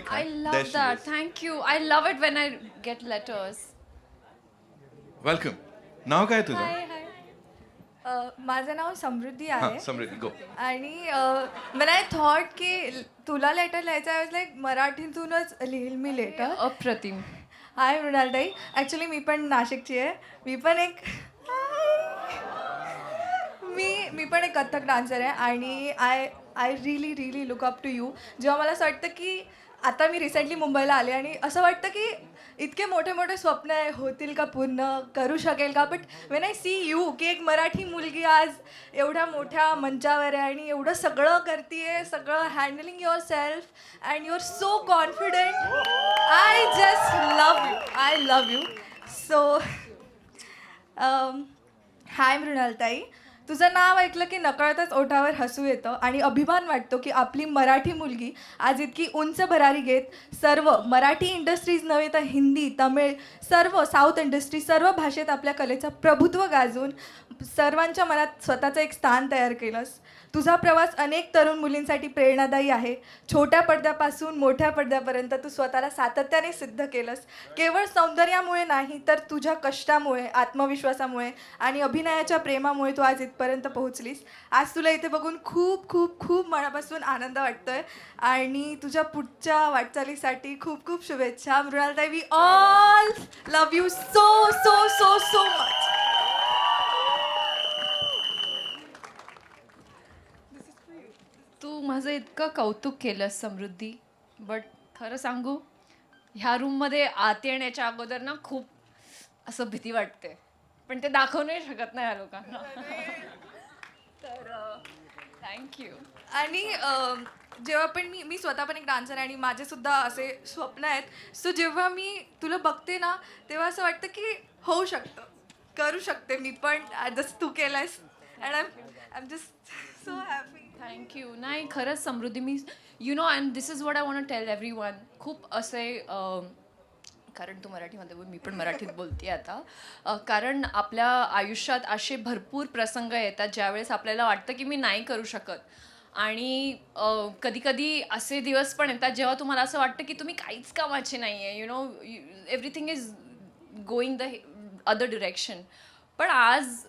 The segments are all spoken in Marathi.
I love that. Thank you. I love it when I get letters. Welcome. नाव काय तुझं? हाय हाय माझं नाव समृद्धी हां, आहे समृद्धी गो. आणि मला आय थॉट की तुला लेटर लिहायचं आहे लाईक मराठीतूनच लिहिल मी लेटर. अप्रतिम. हाय मृणालताई, ॲक्च्युली मी पण नाशिकची आहे. मी पण एक मी पण एक कथ्थक डान्सर आहे आणि I really look up to you. जेव्हा मला असं वाटतं की आता मी रिसेंटली मुंबईला आले आणि असं वाटतं की इतके मोठे मोठे स्वप्न आहे, होतील का पूर्ण, करू शकेल का, but when I see you की एक मराठी मुलगी आज एवढ्या मोठ्या मंचावर आहे आणि एवढं सगळं करते, सगळं handling your self and you are so confident. I just love you so. Hi मृणालताई, तुझं नाव ऐकलं की नकळतच ओठावर हसू येतं आणि अभिमान वाटतो की आपली मराठी मुलगी आज इतकी उंच भरारी घेत सर्व मराठी इंडस्ट्रीज नव्हे तर हिंदी, तमिळ, सर्व साऊथ इंडस्ट्री, सर्व भाषेत आपल्या कलेचं प्रभुत्व गाजवून सर्वांच्या मनात स्वतःचं एक स्थान तयार केलंस. तुझा प्रवास अनेक तरुण मुलींसाठी प्रेरणादायी आहे. छोट्या पडद्यापासून मोठ्या पडद्यापर्यंत तू स्वतःला सातत्याने सिद्ध केलंस. केवळ सौंदर्यामुळे नाही तर तुझ्या कष्टामुळे, आत्मविश्वासामुळे आणि अभिनयाच्या प्रेमामुळे तू आज इथपर्यंत पोहोचलीस. आज तुला इथे बघून खूप खूप खूप मनापासून आनंद वाटतोय आणि तुझ्या पुढच्या वाटचालीसाठी खूप खूप शुभेच्छा. मृणालताई, we all love you so so so so much. तू माझं इतकं कौतुक केलंस समृद्धी, बट खरं सांगू, ह्या रूममध्ये आत येण्याच्या अगोदर ना खूप असं भीती वाटते, पण ते दाखवू नाही शकत नाही या लोकांना. तर थँक्यू. आणि जेव्हा पण मी स्वतः पण एक डान्सर आहे आणि माझेसुद्धा असे स्वप्न आहेत. सो जेव्हा मी तुला बघते ना तेव्हा असं वाटतं की होऊ शकतं, करू शकते मी पण जसं तू केलंयस. And I am just so happy. Thank you. नाही खरंच समृद्धी, मी and this is what I want tell everyone. खूप असे कारण तू मराठीमध्ये बोल, मी पण मराठीत बोलते आता. कारण आपल्या आयुष्यात असे भरपूर प्रसंग येतात ज्यावेळेस आपल्याला वाटतं की मी नाही करू शकत, आणि कधी कधी असे दिवस पण येतात जेव्हा तुम्हाला असं वाटतं की तुम्ही काहीच कामाचे नाही आहे. Everything is going the other direction. पण आज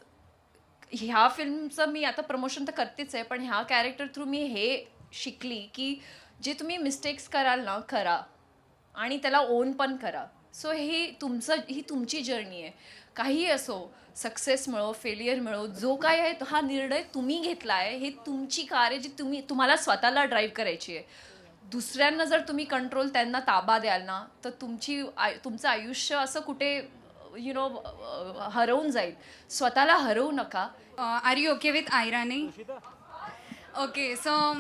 ह्या फिल्मचं मी आता प्रमोशन तर करतेच आहे, पण ह्या कॅरेक्टर थ्रू मी हे शिकली की जे तुम्ही मिस्टेक्स कराल ना, करा आणि त्याला ओन पण करा. सो ही तुमची जर्नी आहे. काहीही असो, सक्सेस मिळो, फेलियर मिळो, जो काय आहे हा निर्णय तुम्ही घेतला आहे. हे तुमची कार आहे जी तुम्हाला स्वतःला ड्राईव्ह करायची आहे. दुसऱ्यांना जर तुम्ही कंट्रोल, त्यांना ताबा द्याल ना, तर तुमचं आयुष्य असं कुठे हरवून जाईल. स्वतःला हरवू नका. आर यू ओके विथ आयरानी? ओके, सो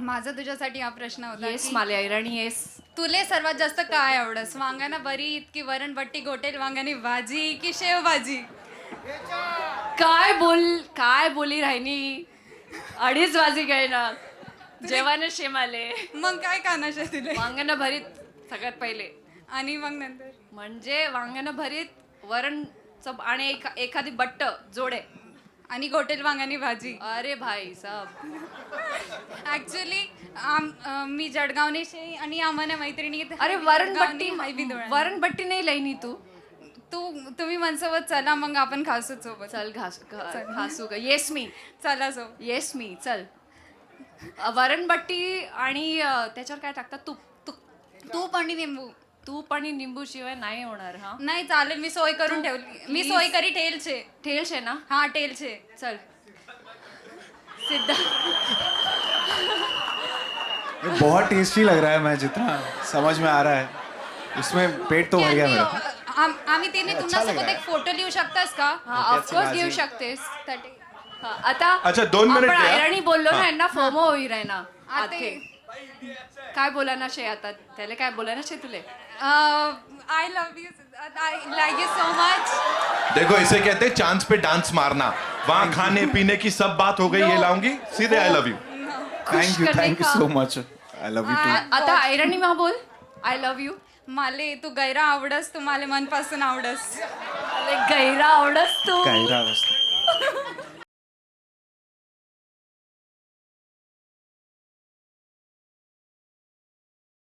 माझा तुझ्यासाठी हा प्रश्न होता. येस की मला ऐराणी, येस. तुले सर्वात जास्त काय आवडस? वांगाना भरीत की वरणबट्टी गोटेल वांगानी भाजी की शेवभाजी? काय बोली राहिनी, 2:30 वाजे गए ना, जेवण शेमाले. मग काय कानाशा तुले? वांग्यानं भरीत सगळ्यात पहिले, आणि मग नंतर म्हणजे वांग्यानं भरीत, वरण आणि एखादी बट्ट जोडे, आणि गोटेल वांगानी भाजी. अरे भाई साहब. ॲक्च्युली मी जळगावने शे आणि आम्हाला मैत्रिणी. अरे वरणबट्टी नाही लईनी तू. तुम्ही मनसोबत चला, मग आपण खासू सोबत. चल खासू का? येस मी. चला सो. येस मी, चल. वरणबट्टी आणि त्याच्यावर काय टाकतात? तूप आणि निंबू. तूप आणि निंबू शिवाय नाही होणार. हा नाही चालेल, मी सोय करून ठेवली. मी सोय करी टेलचे. ठेलशे ना? हा टेलचे. चल सिद्धा. ये बहुत टेस्टी लग रहा है. मैं जितना समझ में आ रहा है उसमें पेट तो भर गया मेरा. आम्ही तिने तुमच्या सोबत एक फोटो लिहू शकतास का? हा ऑफकोर्स घेऊ शकतेस. हा, आता अच्छा, 2 मिनिट आपण द्या. ऐराणी बोललो ना, यांना फोमो होईल आहे ना. आते. काय बोला ना शे आता, त्याला काय बोला ना शे तुले. I love you. I like you so much. देखो इसे कहते हैं चांस पे डांस मारना. वहाँ खाने पीने की सब बात हो गई, ये लाऊंगी सीधे I love you. Thank you so much. I love you too. आता ऐराणी मा बोल, आय लव्ह यू. माले तू गैरा आवडस, तुम्हाला मनपासून आवडस. गैरा आवडस तू. कायरा वाजता.